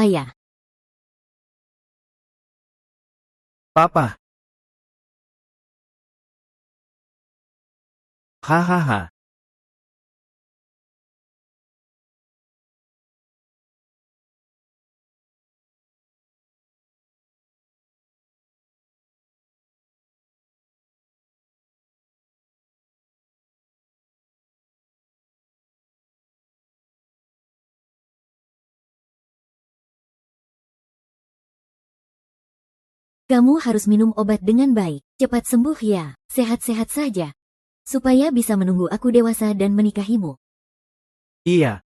Ayah. Papa. Hahaha. Kamu harus minum obat dengan baik. Cepat sembuh ya, sehat-sehat saja. Supaya bisa menunggu aku dewasa dan menikahimu. Iya.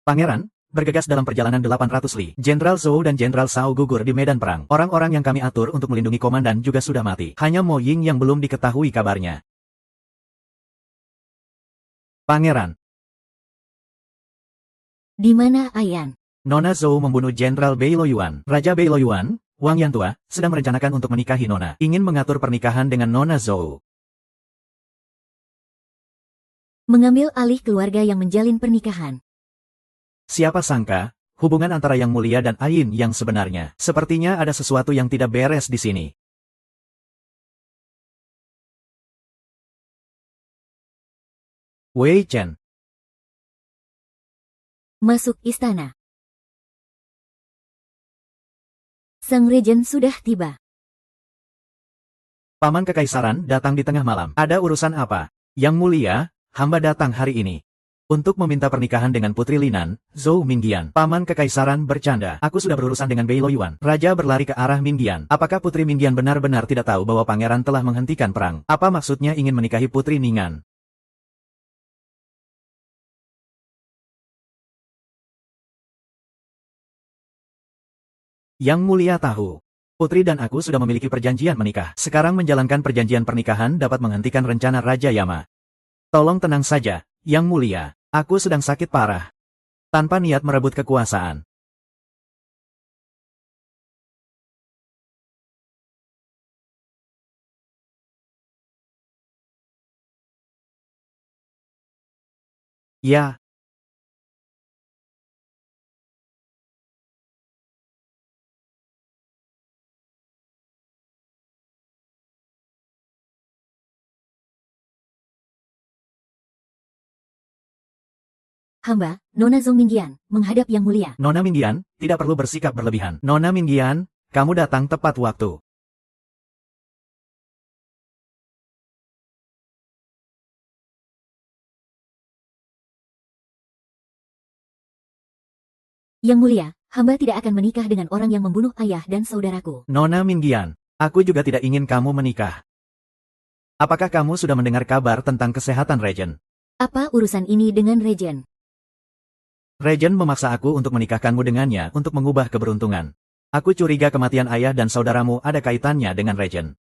Pangeran, bergegas dalam perjalanan 800 li. Jenderal Zhou dan Jenderal Shao gugur di medan perang. Orang-orang yang kami atur untuk melindungi komandan juga sudah mati. Hanya Mo Ying yang belum diketahui kabarnya. Pangeran. Di mana Ayan? Nona Zhou membunuh Jenderal Bei Loyuan. Raja Bei Loyuan, Wang Yantua, sedang merencanakan untuk menikahi Nona. Ingin mengatur pernikahan dengan Nona Zhou. Mengambil alih keluarga yang menjalin pernikahan. Siapa sangka, hubungan antara Yang Mulia dan Ayin yang sebenarnya. Sepertinya ada sesuatu yang tidak beres di sini. Wei Chen. Masuk istana. Sang Regen sudah tiba. Paman Kekaisaran datang di tengah malam. Ada urusan apa? Yang Mulia, hamba datang hari ini untuk meminta pernikahan dengan Putri Linan, Zhou Mingyan. Paman Kekaisaran bercanda. Aku sudah berurusan dengan Bei Loyuan. Raja berlari ke arah Mingyan. Apakah Putri Mingyan benar-benar tidak tahu bahwa pangeran telah menghentikan perang? Apa maksudnya ingin menikahi Putri Ningan? Yang Mulia tahu. Putri dan aku sudah memiliki perjanjian menikah. Sekarang menjalankan perjanjian pernikahan dapat menghentikan rencana Raja Yama. Tolong tenang saja, Yang Mulia. Aku sedang sakit parah. Tanpa niat merebut kekuasaan. Ya. Hamba, Nona Zhou Mingyan, menghadap Yang Mulia. Nona Mingyan, tidak perlu bersikap berlebihan. Nona Mingyan, kamu datang tepat waktu. Yang Mulia, hamba tidak akan menikah dengan orang yang membunuh ayah dan saudaraku. Nona Mingyan, aku juga tidak ingin kamu menikah. Apakah kamu sudah mendengar kabar tentang kesehatan Regen? Apa urusan ini dengan Regen? Regen memaksa aku untuk menikahkanmu dengannya untuk mengubah keberuntungan. Aku curiga kematian ayah dan saudaramu ada kaitannya dengan Regen.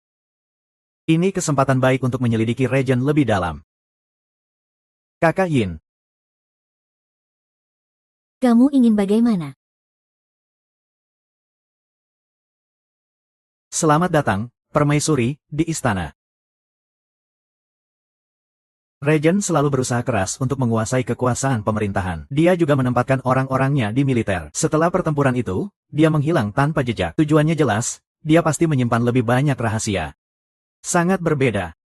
Ini kesempatan baik untuk menyelidiki Regen lebih dalam. Kakak Yin. Kamu ingin bagaimana? Selamat datang, Permaisuri, di istana. Regen selalu berusaha keras untuk menguasai kekuasaan pemerintahan. Dia juga menempatkan orang-orangnya di militer. Setelah pertempuran itu, dia menghilang tanpa jejak. Tujuannya jelas, dia pasti menyimpan lebih banyak rahasia. Sangat berbeda.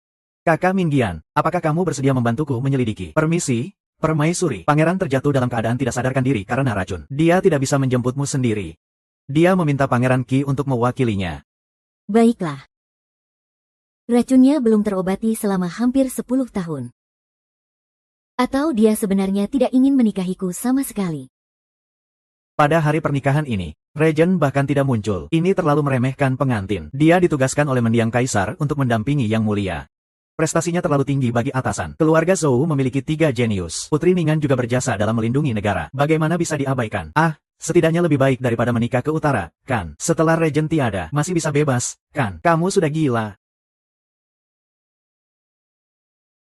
Kakak Mingyan, apakah kamu bersedia membantuku menyelidiki? Permisi, Permaisuri. Pangeran terjatuh dalam keadaan tidak sadarkan diri karena racun. Dia tidak bisa menjemputmu sendiri. Dia meminta Pangeran Qi untuk mewakilinya. Baiklah. Racunnya belum terobati selama hampir 10 tahun. Atau dia sebenarnya tidak ingin menikahiku sama sekali. Pada hari pernikahan ini, Regen bahkan tidak muncul. Ini terlalu meremehkan pengantin. Dia ditugaskan oleh mendiang kaisar untuk mendampingi Yang Mulia. Prestasinya terlalu tinggi bagi atasan. Keluarga Zhou memiliki 3 jenius. Putri Ningan juga berjasa dalam melindungi negara. Bagaimana bisa diabaikan? Setidaknya lebih baik daripada menikah ke utara, kan? Setelah Regen tiada, masih bisa bebas, kan? Kamu sudah gila.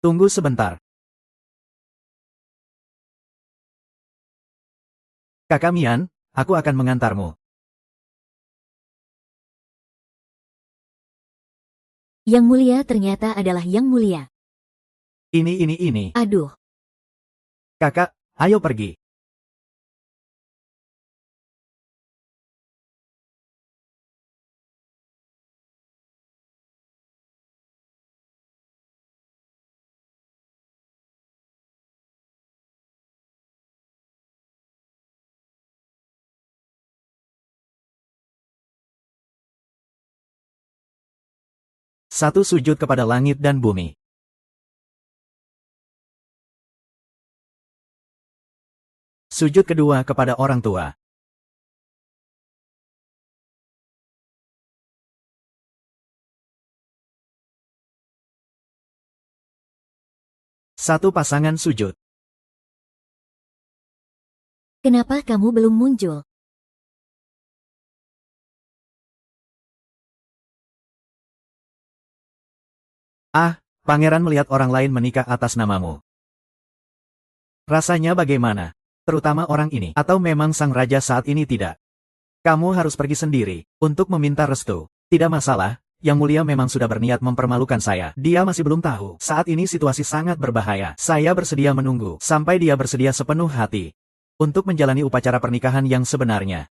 Tunggu sebentar. Kakak Mian, aku akan mengantarmu. Yang Mulia ternyata adalah Yang Mulia. Ini. Aduh. Kakak, ayo pergi. Satu sujud kepada langit dan bumi. Sujud kedua kepada orang tua. Satu pasangan sujud. Kenapa kamu belum muncul? Ah, pangeran melihat orang lain menikah atas namamu. Rasanya bagaimana? Terutama orang ini. Atau memang sang raja saat ini tidak? Kamu harus pergi sendiri, untuk meminta restu. Tidak masalah, Yang Mulia memang sudah berniat mempermalukan saya. Dia masih belum tahu. Saat ini situasi sangat berbahaya. Saya bersedia menunggu, sampai dia bersedia sepenuh hati. Untuk menjalani upacara pernikahan yang sebenarnya.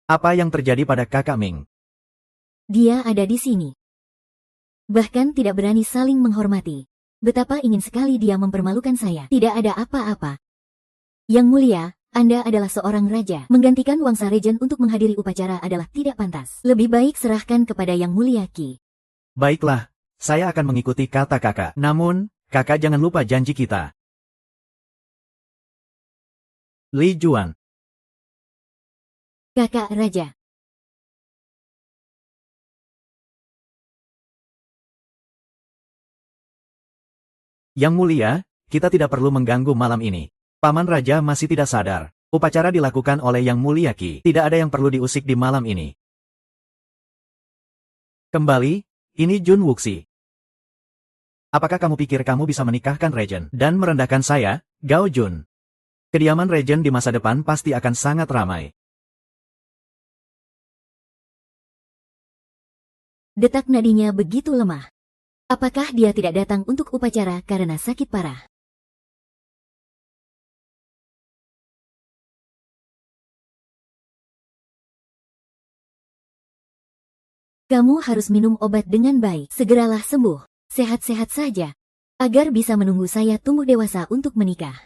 Apa yang terjadi pada kakak Ming? Dia ada di sini. Bahkan tidak berani saling menghormati. Betapa ingin sekali dia mempermalukan saya. Tidak ada apa-apa. Yang Mulia, Anda adalah seorang raja. Menggantikan Wangsa Regen untuk menghadiri upacara adalah tidak pantas. Lebih baik serahkan kepada Yang Mulia Qi. Baiklah, saya akan mengikuti kata kakak. Namun, kakak jangan lupa janji kita. Li Juan. Kakak Raja. Yang Mulia, kita tidak perlu mengganggu malam ini. Paman Raja masih tidak sadar. Upacara dilakukan oleh Yang Mulia Qi. Tidak ada yang perlu diusik di malam ini. Kembali, ini Jun Wuxi. Apakah kamu pikir kamu bisa menikahkan Regen dan merendahkan saya, Gao Jun? Kediaman Regen di masa depan pasti akan sangat ramai. Detak nadinya begitu lemah. Apakah dia tidak datang untuk upacara karena sakit parah? Kamu harus minum obat dengan baik. Segeralah sembuh. Sehat-sehat saja. Agar bisa menunggu saya tumbuh dewasa untuk menikah.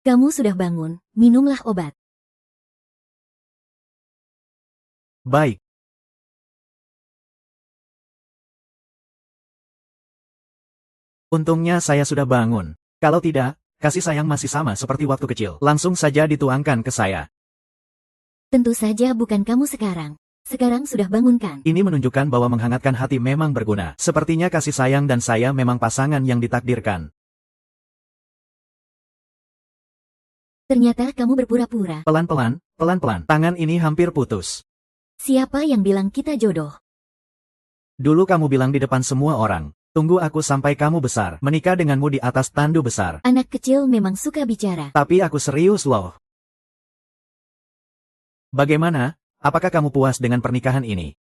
Kamu sudah bangun, minumlah obat. Baik. Untungnya saya sudah bangun. Kalau tidak, kasih sayang masih sama seperti waktu kecil. Langsung saja dituangkan ke saya. Tentu saja bukan kamu sekarang. Sekarang sudah bangun kan? Ini menunjukkan bahwa menghangatkan hati memang berguna. Sepertinya kasih sayang dan saya memang pasangan yang ditakdirkan. Ternyata kamu berpura-pura. Pelan-pelan, pelan-pelan. Tangan ini hampir putus. Siapa yang bilang kita jodoh? Dulu kamu bilang di depan semua orang. Tunggu aku sampai kamu besar. Menikah denganmu di atas tandu besar. Anak kecil memang suka bicara. Tapi aku serius loh. Bagaimana? Apakah kamu puas dengan pernikahan ini?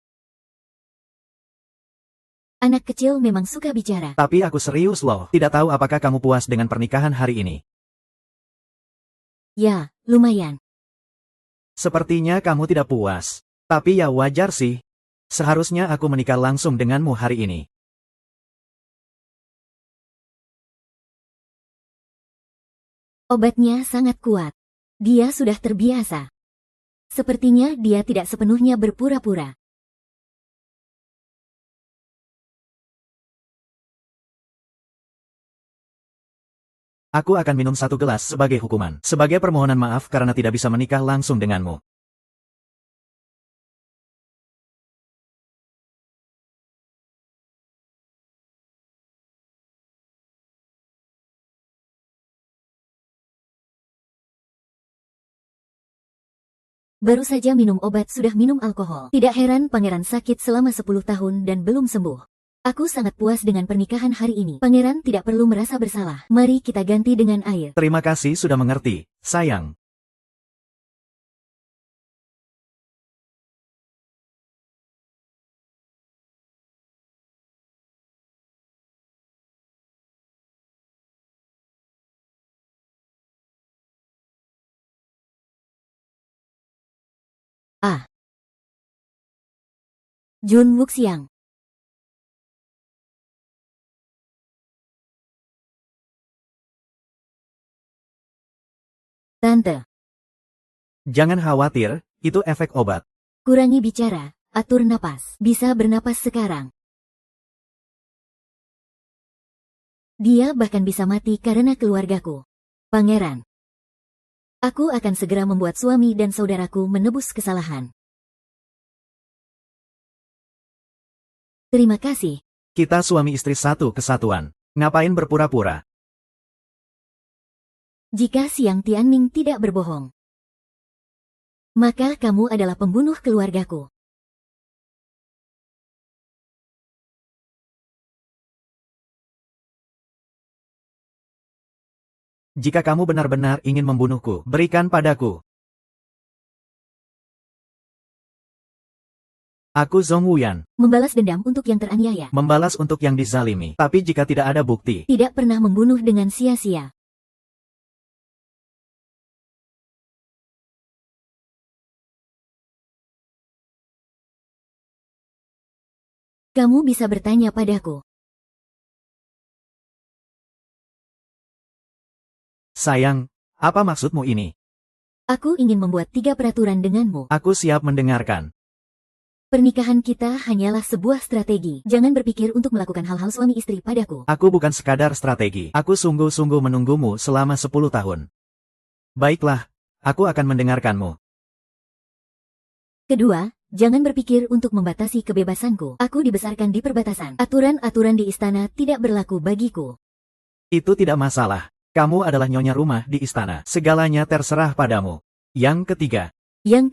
Anak kecil memang suka bicara. Tapi aku serius loh. Tidak tahu apakah kamu puas dengan pernikahan hari ini. Ya, lumayan. Sepertinya kamu tidak puas. Tapi ya wajar sih. Seharusnya aku menikah langsung denganmu hari ini. Obatnya sangat kuat. Dia sudah terbiasa. Sepertinya dia tidak sepenuhnya berpura-pura. Aku akan minum satu gelas sebagai hukuman. Sebagai permohonan maaf karena tidak bisa menikah langsung denganmu. Baru saja minum obat sudah minum alkohol. Tidak heran pangeran sakit selama 10 tahun dan belum sembuh. Aku sangat puas dengan pernikahan hari ini. Pangeran tidak perlu merasa bersalah. Mari kita ganti dengan air. Terima kasih sudah mengerti, sayang. Ah. Jun Wuxiang. Tante. Jangan khawatir, itu efek obat. Kurangi bicara, atur napas. Bisa bernapas sekarang. Dia bahkan bisa mati karena keluargaku. Pangeran. Aku akan segera membuat suami dan saudaraku menebus kesalahan. Terima kasih. Kita suami istri satu kesatuan. Ngapain berpura-pura? Jika Siang Tianming tidak berbohong, maka kamu adalah pembunuh keluargaku. Jika kamu benar-benar ingin membunuhku, berikan padaku. Aku Zhong Wuyan. Membalas dendam untuk yang teraniaya. Membalas untuk yang dizalimi. Tapi jika tidak ada bukti, Tidak pernah membunuh dengan sia-sia. Kamu bisa bertanya padaku. sayang, apa maksudmu ini? Aku ingin membuat 3 peraturan denganmu. Aku siap mendengarkan. Pernikahan kita hanyalah sebuah strategi. Jangan berpikir untuk melakukan hal-hal suami istri padaku. Aku bukan sekadar strategi. Aku sungguh-sungguh menunggumu selama 10 tahun. Baiklah, aku akan mendengarkanmu. Kedua, jangan berpikir untuk membatasi kebebasanku. Aku dibesarkan di perbatasan. Aturan-aturan di istana tidak berlaku bagiku. Itu tidak masalah. Kamu adalah nyonya rumah di istana. Segalanya terserah padamu. Yang ketiga. Yang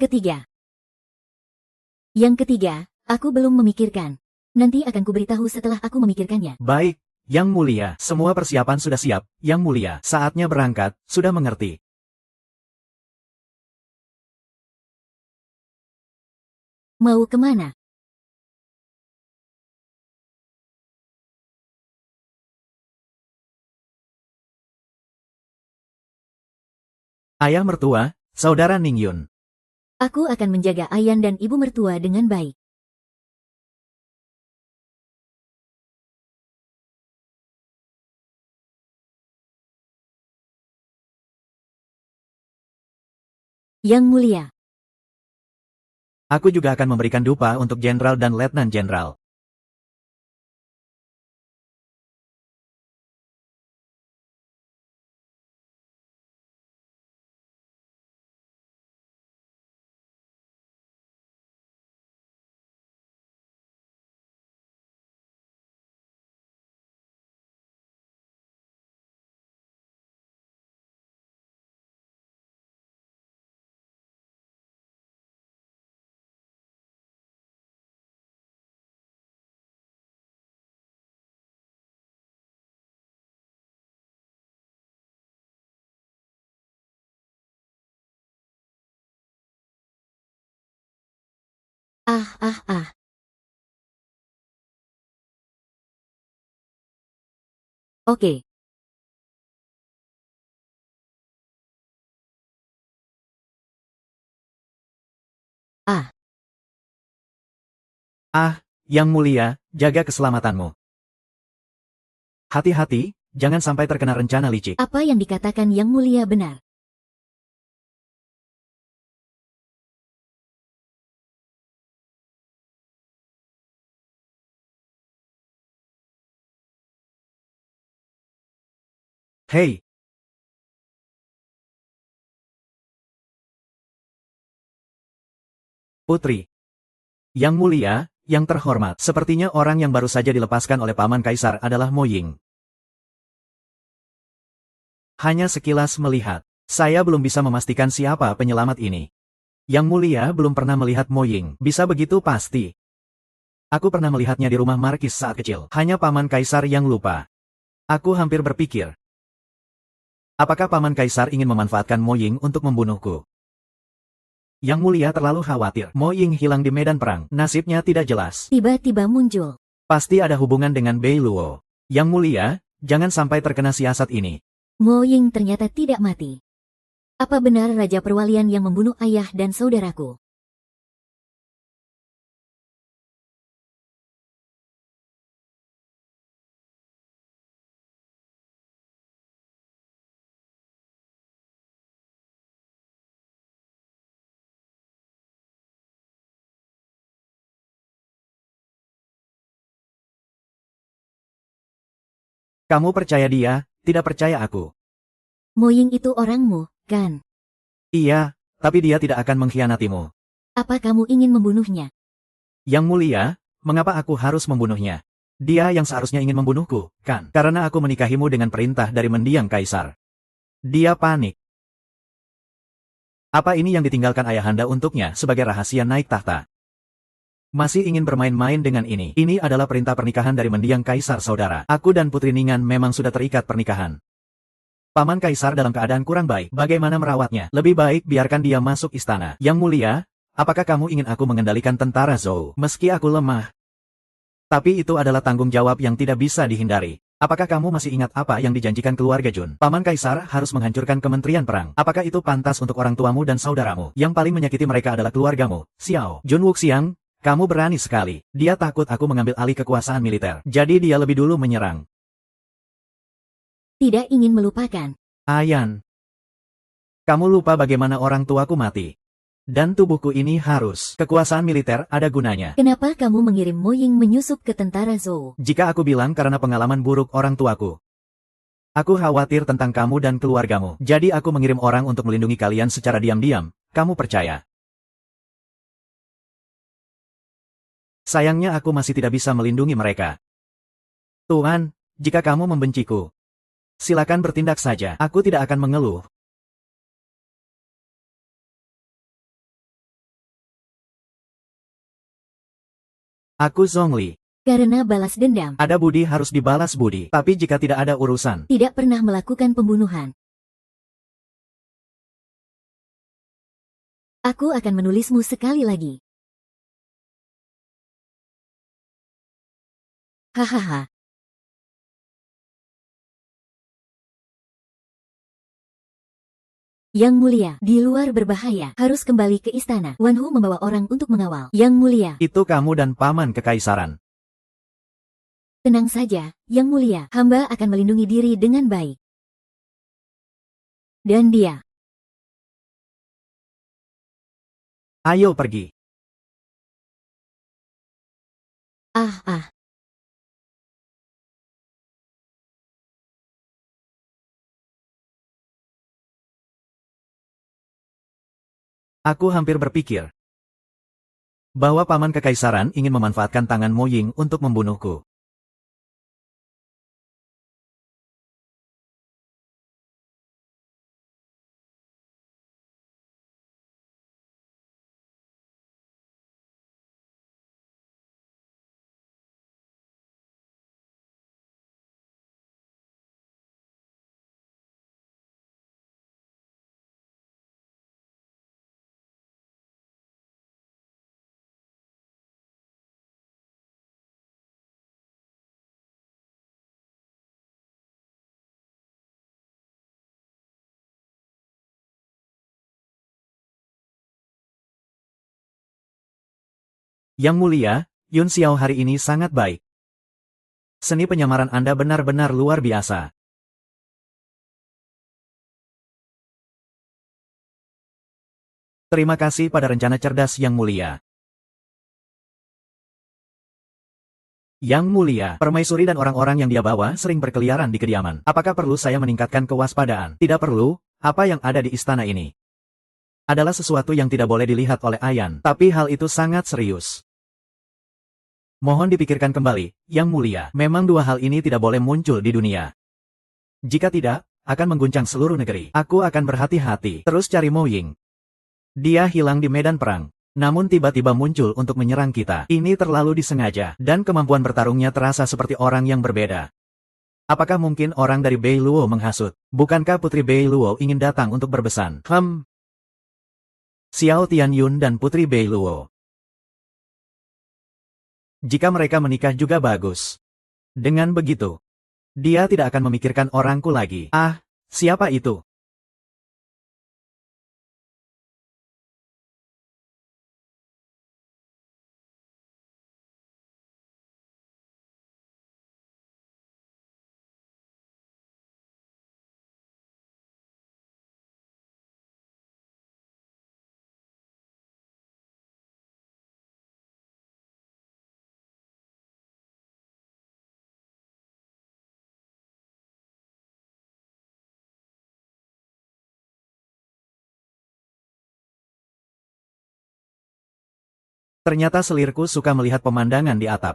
ketiga, aku belum memikirkan. Nanti akan kuberitahu setelah aku memikirkannya. Baik, Yang Mulia. Semua persiapan sudah siap, Yang Mulia. Saatnya berangkat, sudah mengerti. Mau kemana? Ayah mertua, saudara Ningyun. Aku akan menjaga Ayan dan ibu mertua dengan baik. Yang Mulia. Aku juga akan memberikan dupa untuk jenderal dan letnan jenderal. Ah. Oke. Yang Mulia, jaga keselamatanmu. Hati-hati, jangan sampai terkena rencana licik. Apa yang dikatakan Yang Mulia benar. Hei! Putri. Yang Mulia, yang terhormat, sepertinya orang yang baru saja dilepaskan oleh Paman Kaisar adalah Mo Ying. Hanya sekilas melihat, saya belum bisa memastikan siapa penyelamat ini. Yang Mulia belum pernah melihat Mo Ying, bisa begitu pasti. Aku pernah melihatnya di rumah Markis saat kecil. Hanya Paman Kaisar yang lupa. Aku hampir berpikir. Apakah Paman Kaisar ingin memanfaatkan Mo Ying untuk membunuhku? Yang Mulia terlalu khawatir. Mo Ying hilang di medan perang. Nasibnya tidak jelas. Tiba-tiba muncul. Pasti ada hubungan dengan Bei Luo. Yang Mulia, jangan sampai terkena siasat ini. Mo Ying ternyata tidak mati. Apa benar Raja Perwalian yang membunuh ayah dan saudaraku? Kamu percaya dia, tidak percaya aku. Mo Ying itu orangmu, kan? Iya, tapi dia tidak akan mengkhianatimu. Apa kamu ingin membunuhnya? Yang Mulia, mengapa aku harus membunuhnya? Dia yang seharusnya ingin membunuhku, kan? Karena aku menikahimu dengan perintah dari mendiang kaisar. Dia panik. Apa ini yang ditinggalkan ayahanda untuknya sebagai rahasia naik tahta? Masih ingin bermain-main dengan ini. Ini adalah perintah pernikahan dari mendiang kaisar saudara. Aku dan Putri Ningan memang sudah terikat pernikahan. Paman Kaisar dalam keadaan kurang baik. Bagaimana merawatnya? Lebih baik biarkan dia masuk istana. Yang Mulia, apakah kamu ingin aku mengendalikan tentara Zhou? Meski aku lemah. Tapi itu adalah tanggung jawab yang tidak bisa dihindari. Apakah kamu masih ingat apa yang dijanjikan keluarga Jun? Paman Kaisar harus menghancurkan Kementerian Perang. Apakah itu pantas untuk orang tuamu dan saudaramu? Yang paling menyakiti mereka adalah keluargamu. Xiao. Jun Wuxiang, kamu berani sekali. Dia takut aku mengambil alih kekuasaan militer. Jadi dia lebih dulu menyerang. Tidak ingin melupakan. Ayan. Kamu lupa bagaimana orang tuaku mati. Dan tubuhku ini harus. Kekuasaan militer ada gunanya. Kenapa kamu mengirim Mo Ying menyusup ke tentara Zhou? Jika aku bilang karena pengalaman buruk orang tuaku. Aku khawatir tentang kamu dan keluargamu. Jadi aku mengirim orang untuk melindungi kalian secara diam-diam. Kamu percaya? Sayangnya aku masih tidak bisa melindungi mereka. Tuhan, jika kamu membenciku, silakan bertindak saja. Aku tidak akan mengeluh. Aku Zhongli. Karena balas dendam. Ada budi harus dibalas budi. Tapi jika tidak ada urusan. Tidak pernah melakukan pembunuhan. Aku akan menulismu sekali lagi. Hahaha. Yang Mulia, di luar berbahaya, harus kembali ke istana. Wan Hu membawa orang untuk mengawal. Yang Mulia. Itu kamu dan Paman Kekaisaran. Tenang saja, Yang Mulia. Hamba akan melindungi diri dengan baik. Dan dia. Ayo pergi. Ah. Aku hampir berpikir bahwa Paman Kekaisaran ingin memanfaatkan tangan Mo Ying untuk membunuhku. Yang Mulia, Yun Xiao hari ini sangat baik. Seni penyamaran Anda benar-benar luar biasa. Terima kasih pada rencana cerdas Yang Mulia. Yang Mulia, permaisuri dan orang-orang yang dia bawa sering berkeliaran di kediaman. Apakah perlu saya meningkatkan kewaspadaan? Tidak perlu, apa yang ada di istana ini adalah sesuatu yang tidak boleh dilihat oleh Ayan. Tapi hal itu sangat serius. Mohon dipikirkan kembali, Yang Mulia. Memang dua hal ini tidak boleh muncul di dunia. Jika tidak, akan mengguncang seluruh negeri. Aku akan berhati-hati. Terus cari Mo Ying. Dia hilang di medan perang. namun tiba-tiba muncul untuk menyerang kita. Ini terlalu disengaja, dan kemampuan bertarungnya terasa seperti orang yang berbeda. Apakah mungkin orang dari Bei Luo menghasut? Bukankah Putri Bei Luo ingin datang untuk berbesan? Xiao Tianyun dan Putri Bei Luo. Jika mereka menikah juga bagus. Dengan begitu, dia tidak akan memikirkan orangku lagi. Ah, siapa itu? Ternyata selirku suka melihat pemandangan di atap.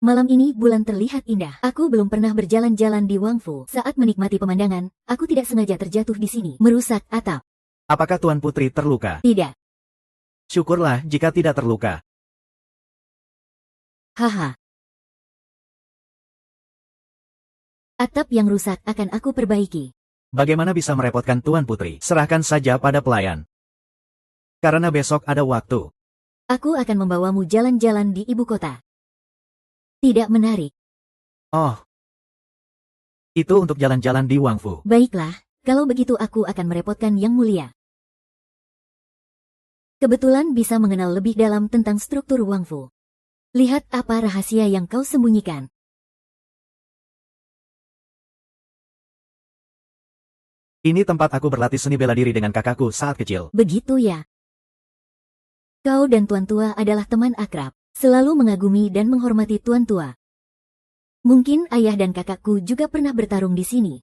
Malam ini bulan terlihat indah. Aku belum pernah berjalan-jalan di Wangfu. Saat menikmati pemandangan, aku tidak sengaja terjatuh di sini, merusak atap. Apakah Tuan Putri terluka? Tidak. Syukurlah jika tidak terluka. Haha. Atap yang rusak akan aku perbaiki. Bagaimana bisa merepotkan Tuan Putri? Serahkan saja pada pelayan. Karena besok ada waktu. Aku akan membawamu jalan-jalan di ibu kota. Tidak menarik. Oh. Itu untuk jalan-jalan di Wangfu. Baiklah, kalau begitu aku akan merepotkan Yang Mulia. Kebetulan bisa mengenal lebih dalam tentang struktur Wangfu. Lihat apa rahasia yang kau sembunyikan. Ini tempat aku berlatih seni bela diri dengan kakakku saat kecil. Begitu ya. Kau dan Tuan Tua adalah teman akrab, selalu mengagumi dan menghormati Tuan Tua. Mungkin ayah dan kakakku juga pernah bertarung di sini.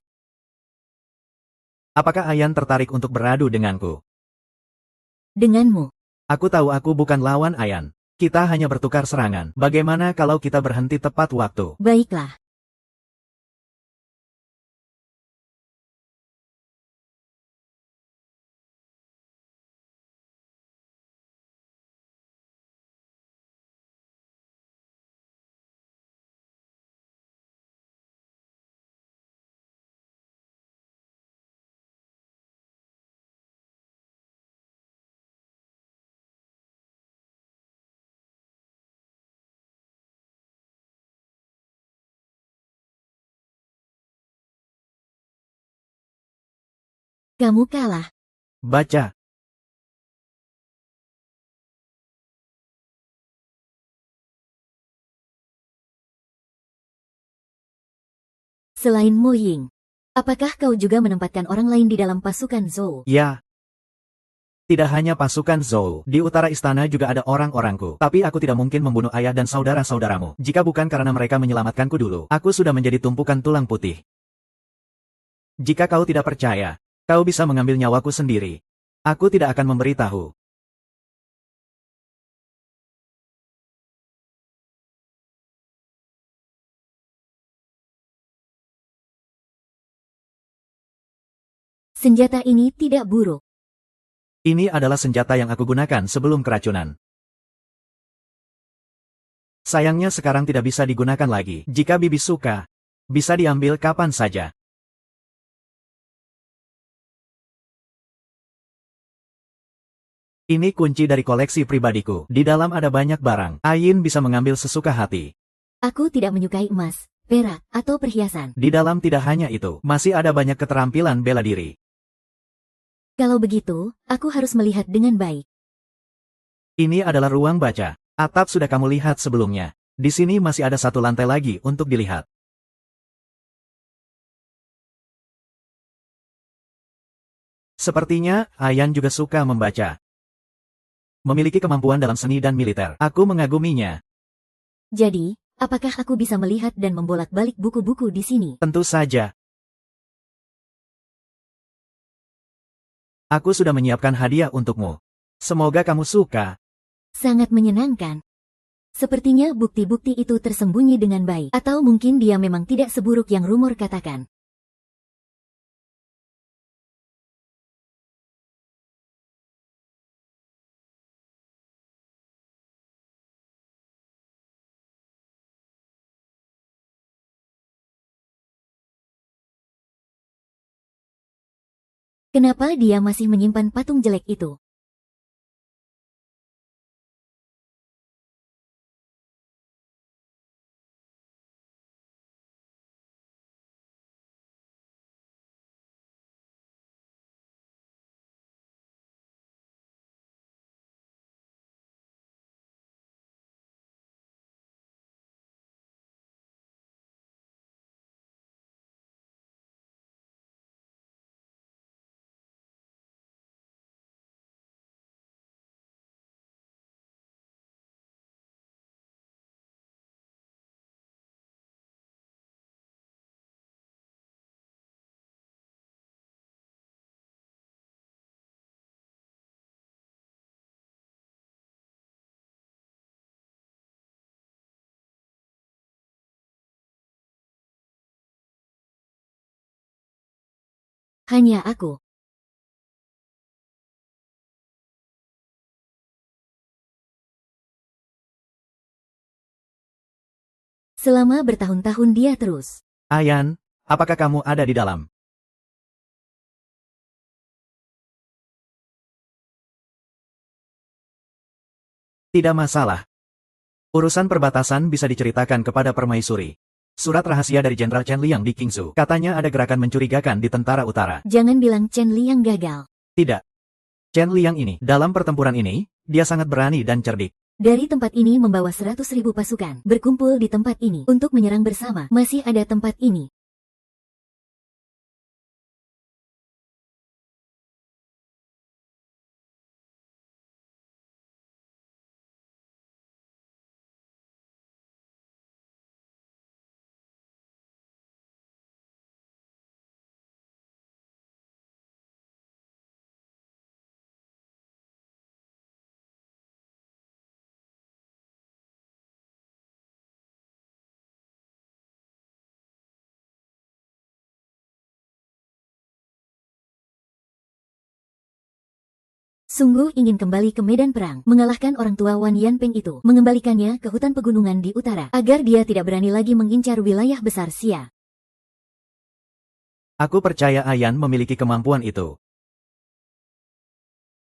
Apakah Ayan tertarik untuk beradu denganku? Denganmu. Aku tahu aku bukan lawan Ayan. Kita hanya bertukar serangan. Bagaimana kalau kita berhenti tepat waktu? Baiklah. Kamu kalah. Baca. Selain Mo Ying, apakah kau juga menempatkan orang lain di dalam pasukan Zhou? Ya. Tidak hanya pasukan Zhou, di utara istana juga ada orang-orangku. Tapi aku tidak mungkin membunuh ayah dan saudara-saudaramu. Jika bukan karena mereka menyelamatkanku dulu, aku sudah menjadi tumpukan tulang putih. Jika kau tidak percaya, kau bisa mengambil nyawaku sendiri. Aku tidak akan memberitahu. Senjata ini tidak buruk. Ini adalah senjata yang aku gunakan sebelum keracunan. Sayangnya sekarang tidak bisa digunakan lagi. Jika Bibi suka, bisa diambil kapan saja. Ini kunci dari koleksi pribadiku. Di dalam ada banyak barang. Ayin bisa mengambil sesuka hati. Aku tidak menyukai emas, perak, atau perhiasan. Di dalam tidak hanya itu, masih ada banyak keterampilan bela diri. Kalau begitu, aku harus melihat dengan baik. Ini adalah ruang baca. Atap sudah kamu lihat sebelumnya. Di sini masih ada satu lantai lagi untuk dilihat. Sepertinya, Ayan juga suka membaca. Memiliki kemampuan dalam seni dan militer. Aku mengaguminya. Jadi, apakah aku bisa melihat dan membolak-balik buku-buku di sini? Tentu saja. Aku sudah menyiapkan hadiah untukmu. Semoga kamu suka. Sangat menyenangkan. Sepertinya bukti-bukti itu tersembunyi dengan baik. Atau mungkin dia memang tidak seburuk yang rumor katakan. Kenapa dia masih menyimpan patung jelek itu? Hanya aku. Selama bertahun-tahun dia terus. Ayan, apakah kamu ada di dalam? Tidak masalah. Urusan perbatasan bisa diceritakan kepada permaisuri. Surat rahasia dari Jenderal Chen Liang di Qingsu. Katanya ada gerakan mencurigakan di tentara utara. Jangan bilang Chen Liang gagal. Tidak. Chen Liang ini, dalam pertempuran ini, dia sangat berani dan cerdik. Dari tempat ini membawa 100.000 pasukan. Berkumpul di tempat ini untuk menyerang bersama. Masih ada tempat ini. Sungguh ingin kembali ke medan perang, mengalahkan orang tua Wan Yanpeng itu, mengembalikannya ke hutan pegunungan di utara, agar dia tidak berani lagi mengincar wilayah besar Xia. Aku percaya Ayan memiliki kemampuan itu.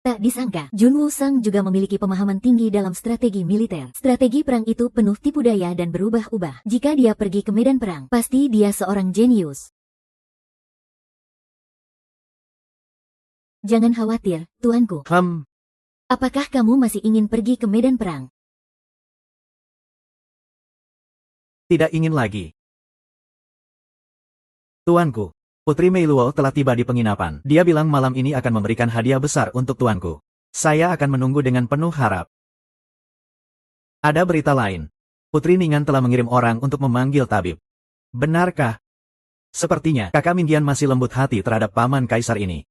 Tak disangka, Jun Wusang juga memiliki pemahaman tinggi dalam strategi militer. Strategi perang itu penuh tipu daya dan berubah-ubah. Jika dia pergi ke medan perang, pasti dia seorang jenius. Jangan khawatir, tuanku. Apakah kamu masih ingin pergi ke medan perang? Tidak ingin lagi. Tuanku, Putri Mei Luo telah tiba di penginapan. Dia bilang malam ini akan memberikan hadiah besar untuk tuanku. Saya akan menunggu dengan penuh harap. Ada berita lain. Putri Ningan telah mengirim orang untuk memanggil tabib. Benarkah? Sepertinya, kakak Minggian masih lembut hati terhadap paman kaisar ini.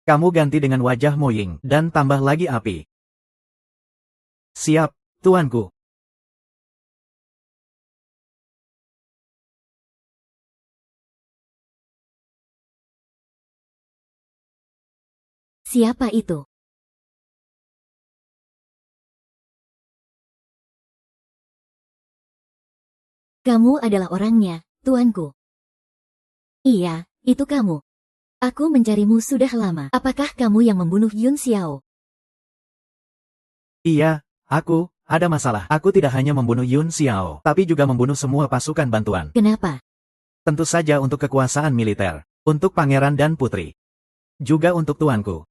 Kamu ganti dengan wajah Mo Ying, dan tambah lagi api. Siap, tuanku. Siapa itu? Kamu adalah orangnya, tuanku. Iya, itu kamu. Aku mencarimu sudah lama. Apakah kamu yang membunuh Yun Xiao? Iya, ada masalah. Aku tidak hanya membunuh Yun Xiao, tapi juga membunuh semua pasukan bantuan. Kenapa? Tentu saja untuk kekuasaan militer, untuk pangeran dan putri. Juga untuk tuanku.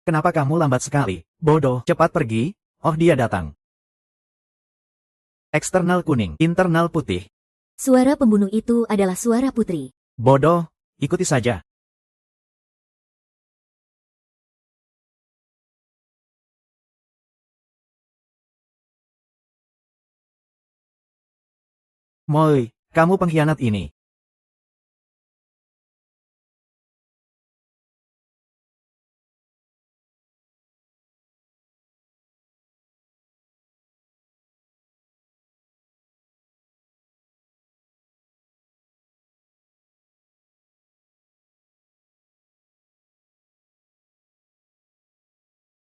Kenapa kamu lambat sekali? Bodoh, cepat pergi. Oh, dia datang. Eksternal kuning, internal putih. Suara pembunuh itu adalah suara putri. Bodoh, ikuti saja. Moi, kamu pengkhianat ini.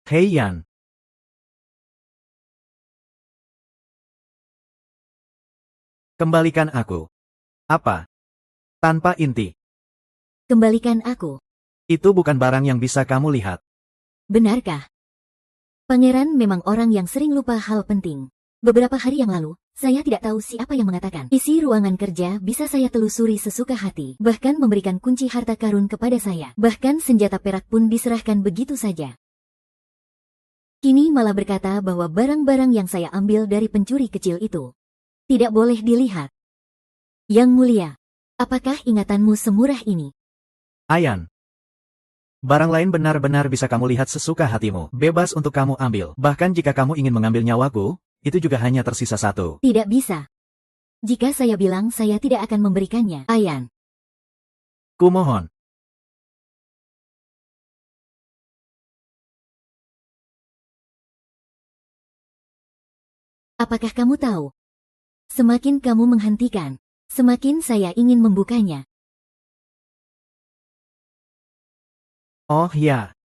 Hei Yan, kembalikan aku. Apa? Tanpa inti. Kembalikan aku. Itu bukan barang yang bisa kamu lihat. Benarkah? Pangeran memang orang yang sering lupa hal penting. Beberapa hari yang lalu, saya tidak tahu siapa yang mengatakan isi ruangan kerja bisa saya telusuri sesuka hati, bahkan memberikan kunci harta karun kepada saya. Bahkan senjata perak pun diserahkan begitu saja. Kini malah berkata bahwa barang-barang yang saya ambil dari pencuri kecil itu tidak boleh dilihat. Yang mulia, apakah ingatanmu semurah ini? Ayan. Barang lain benar-benar bisa kamu lihat sesuka hatimu. Bebas untuk kamu ambil. Bahkan jika kamu ingin mengambil nyawaku, itu juga hanya tersisa satu. Tidak bisa. Jika saya bilang saya tidak akan memberikannya, Ayan. Kumohon. Apakah kamu tahu? Semakin kamu menghentikan, semakin saya ingin membukanya. Oh ya.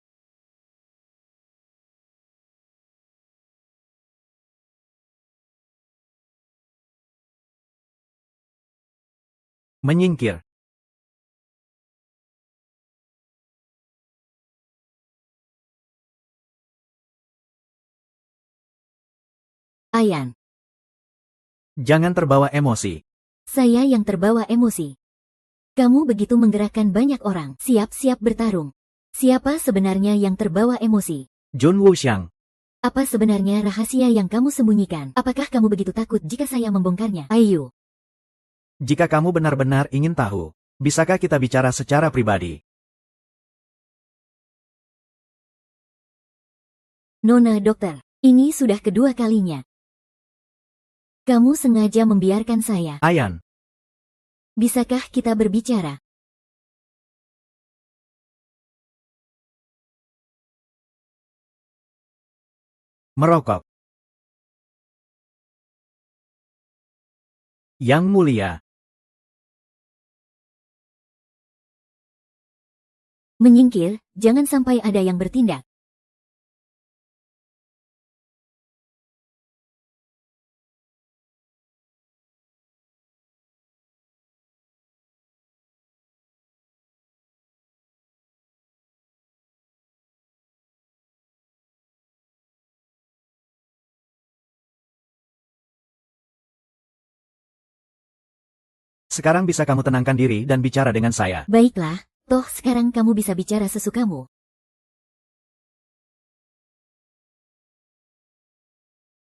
Menyingkir. Ayan, Jangan terbawa emosi. saya yang terbawa emosi. Kamu begitu menggerakkan banyak orang, siap-siap bertarung. Siapa sebenarnya yang terbawa emosi? Jun Wuxiang. Apa sebenarnya rahasia yang kamu sembunyikan? Apakah kamu begitu takut jika saya membongkarnya? Ayo. Jika kamu benar-benar ingin tahu, bisakah kita bicara secara pribadi? Nona dokter, ini sudah kedua kalinya. Kamu sengaja membiarkan saya. Ayan. Bisakah kita berbicara? Merokok. Yang mulia. Menyingkir, jangan sampai ada yang bertindak. Sekarang bisa kamu tenangkan diri dan bicara dengan saya. Baiklah, toh sekarang kamu bisa bicara sesukamu.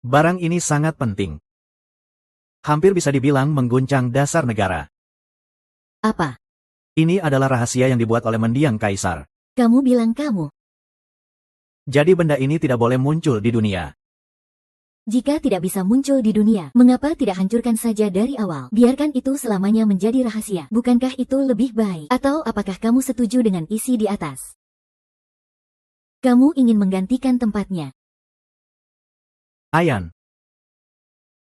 Barang ini sangat penting. Hampir bisa dibilang mengguncang dasar negara. Apa? Ini adalah rahasia yang dibuat oleh mendiang kaisar. Kamu bilang kamu. Jadi benda ini tidak boleh muncul di dunia. Jika tidak bisa muncul di dunia, mengapa tidak hancurkan saja dari awal? Biarkan itu selamanya menjadi rahasia. Bukankah itu lebih baik? Atau apakah kamu setuju dengan isi di atas? Kamu ingin menggantikan tempatnya. Ayan.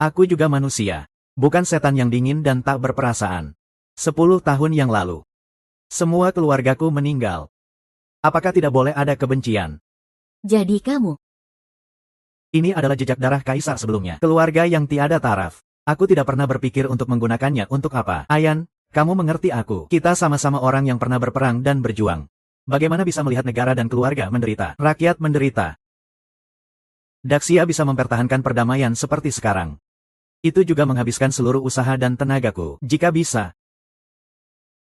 Aku juga manusia. Bukan setan yang dingin dan tak berperasaan. 10 tahun yang lalu. Semua keluargaku meninggal. Apakah tidak boleh ada kebencian? Jadi kamu. Ini adalah jejak darah kaisar sebelumnya. Keluarga yang tiada taraf. Aku tidak pernah berpikir untuk menggunakannya untuk apa. Ayan, kamu mengerti aku. Kita sama-sama orang yang pernah berperang dan berjuang. Bagaimana bisa melihat negara dan keluarga menderita? Rakyat menderita. Daxia bisa mempertahankan perdamaian seperti sekarang. Itu juga menghabiskan seluruh usaha dan tenagaku. Jika bisa,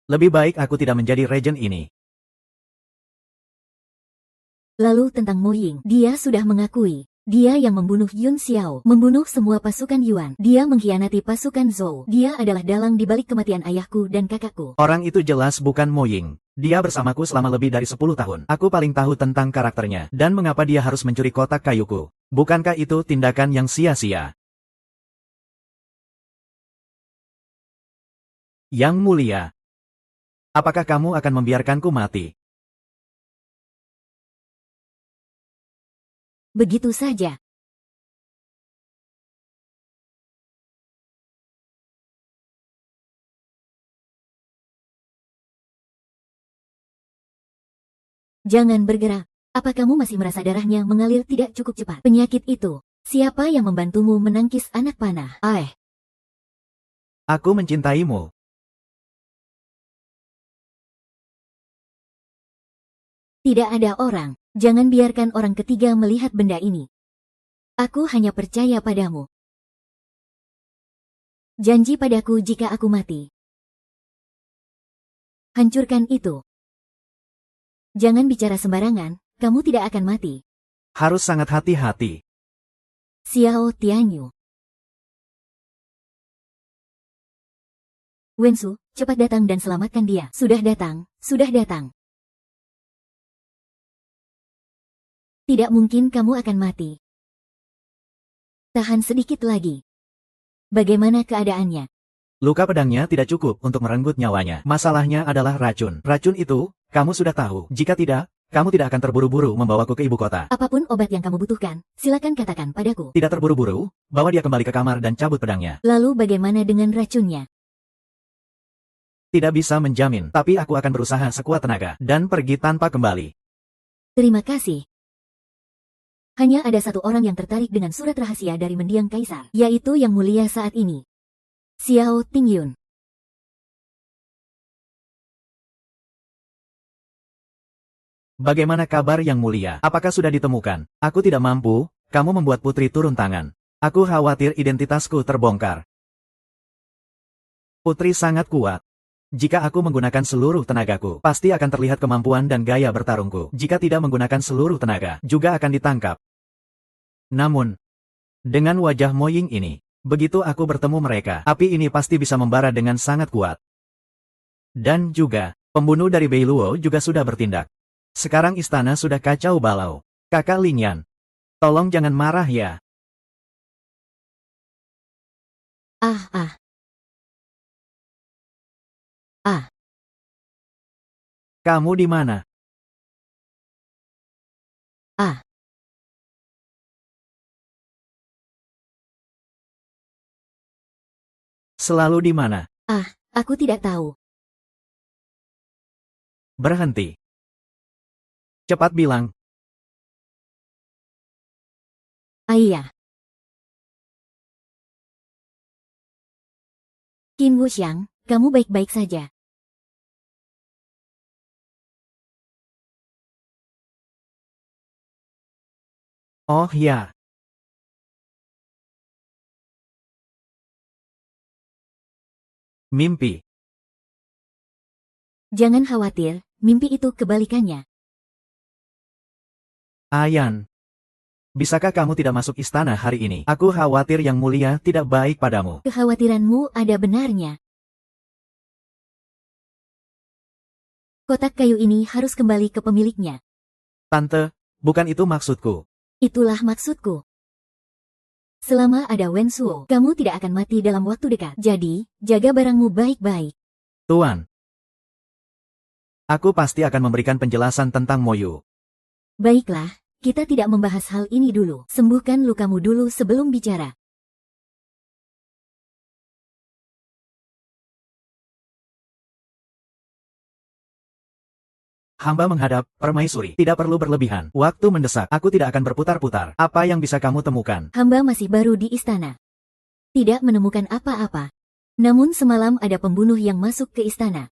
lebih baik aku tidak menjadi regen ini. Lalu tentang Mo Ying, dia sudah mengakui. Dia yang membunuh Yun Xiao, membunuh semua pasukan Yuan. Dia mengkhianati pasukan Zhou. Dia adalah dalang di balik kematian ayahku dan kakakku. Orang itu jelas bukan Mo Ying. Dia bersamaku selama lebih dari 10 tahun. Aku paling tahu tentang karakternya, dan mengapa dia harus mencuri kotak kayuku. Bukankah itu tindakan yang sia-sia? Yang mulia, apakah kamu akan membiarkanku mati? Begitu saja. Jangan bergerak. Apa kamu masih merasa darahnya mengalir tidak cukup cepat? Penyakit itu. Siapa yang membantumu menangkis anak panah? Aku mencintaimu. Tidak ada orang. Jangan biarkan orang ketiga melihat benda ini. Aku hanya percaya padamu. Janji padaku jika aku mati. Hancurkan itu. Jangan bicara sembarangan, kamu tidak akan mati. Harus sangat hati-hati. Xiao Tianyu. Wensu, cepat datang dan selamatkan dia. Sudah datang, sudah datang. Tidak mungkin kamu akan mati. Tahan sedikit lagi. Bagaimana keadaannya? Luka pedangnya tidak cukup untuk merenggut nyawanya. Masalahnya adalah racun. Racun itu, kamu sudah tahu. Jika tidak, kamu tidak akan terburu-buru membawaku ke ibu kota. Apapun obat yang kamu butuhkan, silakan katakan padaku. Tidak terburu-buru, bawa dia kembali ke kamar dan cabut pedangnya. Lalu bagaimana dengan racunnya? Tidak bisa menjamin, tapi aku akan berusaha sekuat tenaga dan pergi tanpa kembali. Terima kasih. Hanya ada satu orang yang tertarik dengan surat rahasia dari mendiang kaisar, yaitu Yang Mulia saat ini. Xiao Tingyun. Bagaimana kabar Yang Mulia? Apakah sudah ditemukan? Aku tidak mampu, kamu membuat putri turun tangan. Aku khawatir identitasku terbongkar. Putri sangat kuat. Jika aku menggunakan seluruh tenagaku, pasti akan terlihat kemampuan dan gaya bertarungku. Jika tidak menggunakan seluruh tenaga, juga akan ditangkap. Namun, dengan wajah Mo Ying ini, begitu aku bertemu mereka, api ini pasti bisa membara dengan sangat kuat. Dan juga, pembunuh dari Bei Luo juga sudah bertindak. Sekarang istana sudah kacau balau. Kakak Lingyan, tolong jangan marah ya. Kamu di mana? Selalu di mana? Aku tidak tahu. Berhenti. Cepat bilang. Iya. Qin Wuxiang, kamu baik-baik saja. Oh ya. Mimpi. Jangan khawatir, mimpi itu kebalikannya. Ayan. Bisakah kamu tidak masuk istana hari ini? Aku khawatir Yang Mulia tidak baik padamu. Kekhawatiranmu ada benarnya. Kotak kayu ini harus kembali ke pemiliknya. Tante, bukan itu maksudku. Itulah maksudku. Selama ada Wen Suo, kamu tidak akan mati dalam waktu dekat. Jadi, jaga barangmu baik-baik. Tuan. Aku pasti akan memberikan penjelasan tentang Moyu. Baiklah, kita tidak membahas hal ini dulu. Sembuhkan lukamu dulu sebelum bicara. Hamba menghadap, permaisuri. Tidak perlu berlebihan. Waktu mendesak. Aku tidak akan berputar-putar. Apa yang bisa kamu temukan? Hamba masih baru di istana. Tidak menemukan apa-apa. Namun semalam ada pembunuh yang masuk ke istana.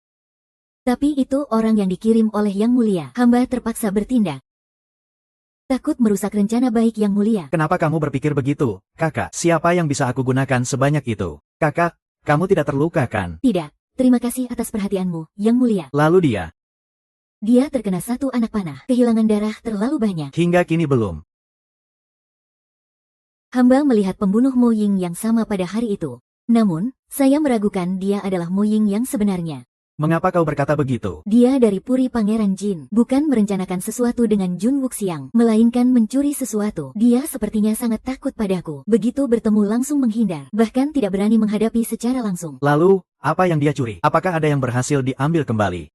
Tapi itu orang yang dikirim oleh Yang Mulia. Hamba terpaksa bertindak. Takut merusak rencana baik Yang Mulia. Kenapa kamu berpikir begitu, kakak? Siapa yang bisa aku gunakan sebanyak itu? Kakak, kamu tidak terluka kan? Tidak, terima kasih atas perhatianmu, Yang Mulia. Lalu dia? Dia terkena satu anak panah. Kehilangan darah terlalu banyak. Hingga kini belum. Hamba melihat pembunuh Mo Ying yang sama pada hari itu. Namun, saya meragukan dia adalah Mo Ying yang sebenarnya. Mengapa kau berkata begitu? Dia dari Puri Pangeran Jin, bukan merencanakan sesuatu dengan Jun Wuxiang, melainkan mencuri sesuatu. Dia sepertinya sangat takut padaku. Begitu bertemu langsung menghindar, bahkan tidak berani menghadapi secara langsung. Lalu, apa yang dia curi? Apakah ada yang berhasil diambil kembali?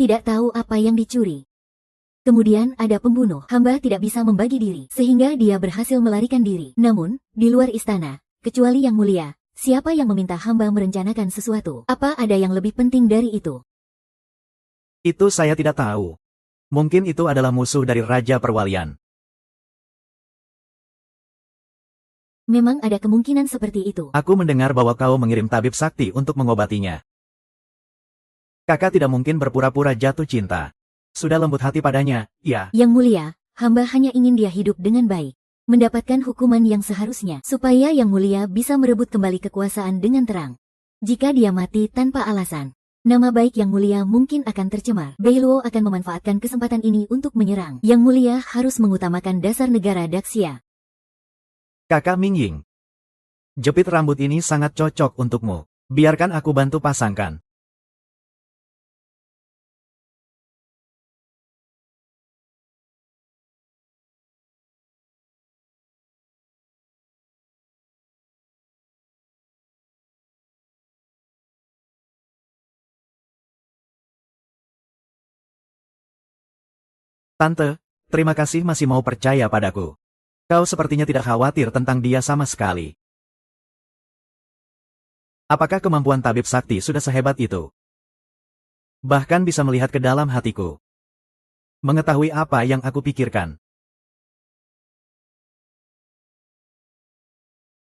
Tidak tahu apa yang dicuri. Kemudian ada pembunuh. Hamba tidak bisa membagi diri, sehingga dia berhasil melarikan diri. Namun, di luar istana, kecuali Yang Mulia, siapa yang meminta hamba merencanakan sesuatu? Apa ada yang lebih penting dari itu? Itu saya tidak tahu. Mungkin itu adalah musuh dari Raja Perwalian. Memang ada kemungkinan seperti itu. Aku mendengar bahwa kau mengirim tabib sakti untuk mengobatinya. Kakak tidak mungkin berpura-pura jatuh cinta. Sudah lembut hati padanya, ya. Yang Mulia, hamba hanya ingin dia hidup dengan baik. Mendapatkan hukuman yang seharusnya, supaya Yang Mulia bisa merebut kembali kekuasaan dengan terang. Jika dia mati tanpa alasan, nama baik Yang Mulia mungkin akan tercemar. Beiluo akan memanfaatkan kesempatan ini untuk menyerang. Yang Mulia harus mengutamakan dasar negara Daxia. Kakak Mingying. Jepit rambut ini sangat cocok untukmu. Biarkan aku bantu pasangkan. Tante, terima kasih masih mau percaya padaku. Kau sepertinya tidak khawatir tentang dia sama sekali. Apakah kemampuan tabib sakti sudah sehebat itu? Bahkan bisa melihat ke dalam hatiku. Mengetahui apa yang aku pikirkan.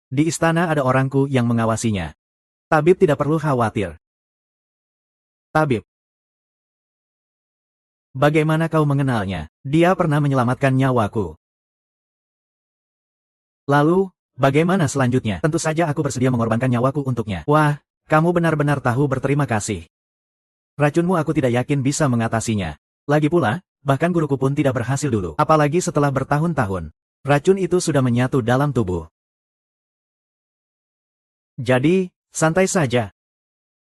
Di istana ada orangku yang mengawasinya. Tabib tidak perlu khawatir. Tabib. Bagaimana kau mengenalnya? Dia pernah menyelamatkan nyawaku. Lalu, bagaimana selanjutnya? Tentu saja aku bersedia mengorbankan nyawaku untuknya. Wah, kamu benar-benar tahu berterima kasih. Racunmu aku tidak yakin bisa mengatasinya. Lagi pula, bahkan guruku pun tidak berhasil dulu. Apalagi setelah bertahun-tahun. Racun itu sudah menyatu dalam tubuh. Jadi, santai saja.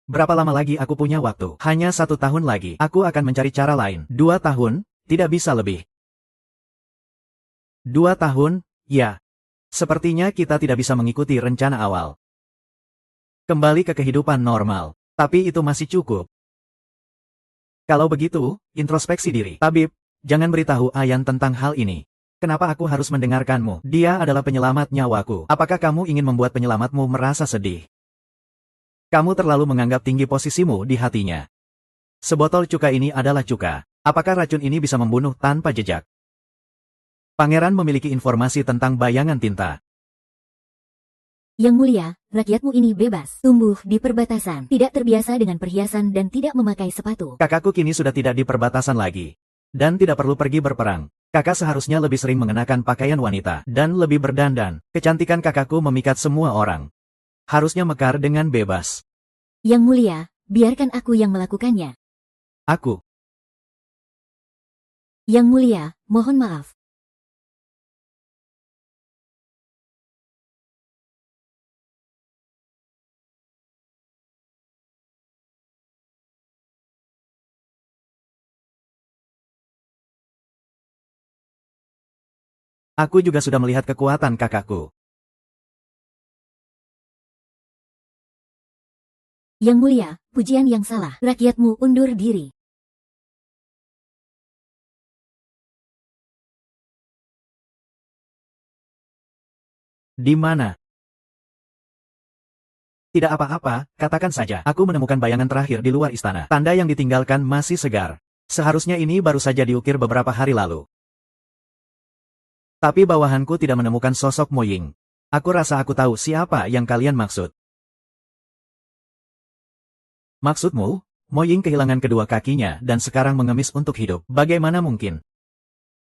Berapa lama lagi aku punya waktu? Hanya 1 tahun lagi. Aku akan mencari cara lain. 2 tahun, tidak bisa lebih. 2 tahun, ya. Sepertinya kita tidak bisa mengikuti rencana awal. Kembali ke kehidupan normal. Tapi itu masih cukup. Kalau begitu, introspeksi diri. Tabib, jangan beritahu Ayan tentang hal ini. Kenapa aku harus mendengarkanmu? Dia adalah penyelamat nyawaku. Apakah kamu ingin membuat penyelamatmu merasa sedih? Kamu terlalu menganggap tinggi posisimu di hatinya. Sebotol cuka ini adalah cuka. Apakah racun ini bisa membunuh tanpa jejak? Pangeran memiliki informasi tentang bayangan tinta. Yang Mulia, rakyatmu ini bebas, tumbuh di perbatasan, tidak terbiasa dengan perhiasan dan tidak memakai sepatu. Kakakku kini sudah tidak di perbatasan lagi. Dan tidak perlu pergi berperang. Kakak seharusnya lebih sering mengenakan pakaian wanita dan lebih berdandan. Kecantikan kakakku memikat semua orang. Harusnya mekar dengan bebas. Yang Mulia, biarkan aku yang melakukannya. Aku. Yang Mulia, mohon maaf. Aku juga sudah melihat kekuatan kakakku. Yang Mulia, pujian yang salah. Rakyatmu undur diri. Di mana? Tidak apa-apa, katakan saja. Aku menemukan bayangan terakhir di luar istana. Tanda yang ditinggalkan masih segar. Seharusnya ini baru saja diukir beberapa hari lalu. Tapi bawahanku tidak menemukan sosok Mo Ying. Aku rasa aku tahu siapa yang kalian maksud. Maksudmu, Mo Ying kehilangan kedua kakinya dan sekarang mengemis untuk hidup. Bagaimana mungkin?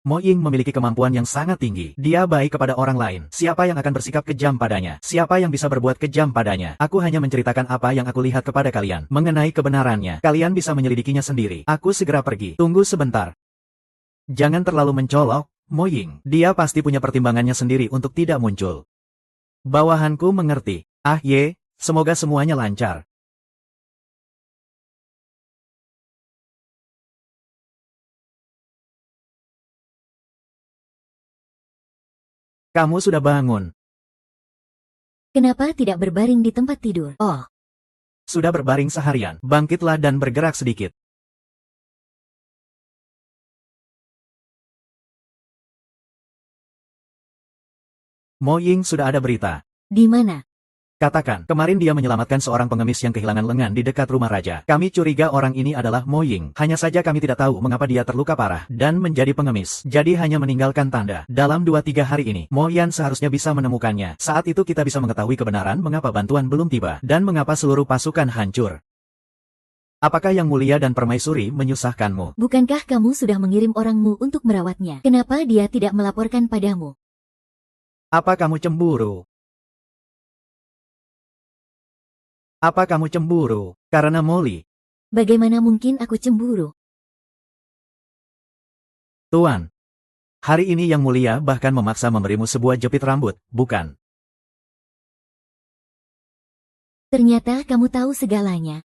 Mo Ying memiliki kemampuan yang sangat tinggi. Dia baik kepada orang lain. Siapa yang akan bersikap kejam padanya? Siapa yang bisa berbuat kejam padanya? Aku hanya menceritakan apa yang aku lihat kepada kalian. Mengenai kebenarannya, kalian bisa menyelidikinya sendiri. Aku segera pergi. Tunggu sebentar. Jangan terlalu mencolok, Mo Ying. Dia pasti punya pertimbangannya sendiri untuk tidak muncul. Bawahanku mengerti. Semoga semuanya lancar. Kamu sudah bangun. Kenapa tidak berbaring di tempat tidur? Oh, Sudah berbaring seharian. Bangkitlah dan bergerak sedikit. Mo Ying sudah ada berita. di mana? Katakan, kemarin dia menyelamatkan seorang pengemis yang kehilangan lengan di dekat rumah raja. Kami curiga orang ini adalah Mo Ying. Hanya saja kami tidak tahu mengapa dia terluka parah dan menjadi pengemis. Jadi hanya meninggalkan tanda. Dalam 2-3 hari ini, Mo Yan seharusnya bisa menemukannya. Saat itu kita bisa mengetahui kebenaran mengapa bantuan belum tiba dan mengapa seluruh pasukan hancur. Apakah Yang Mulia dan Permaisuri menyusahkanmu? Bukankah kamu sudah mengirim orangmu untuk merawatnya? Kenapa dia tidak melaporkan padamu? Apa kamu cemburu? Apa kamu cemburu karena Molly? Bagaimana mungkin aku cemburu? Tuan, hari ini Yang Mulia bahkan memaksa memberimu sebuah jepit rambut, bukan? Ternyata kamu tahu segalanya.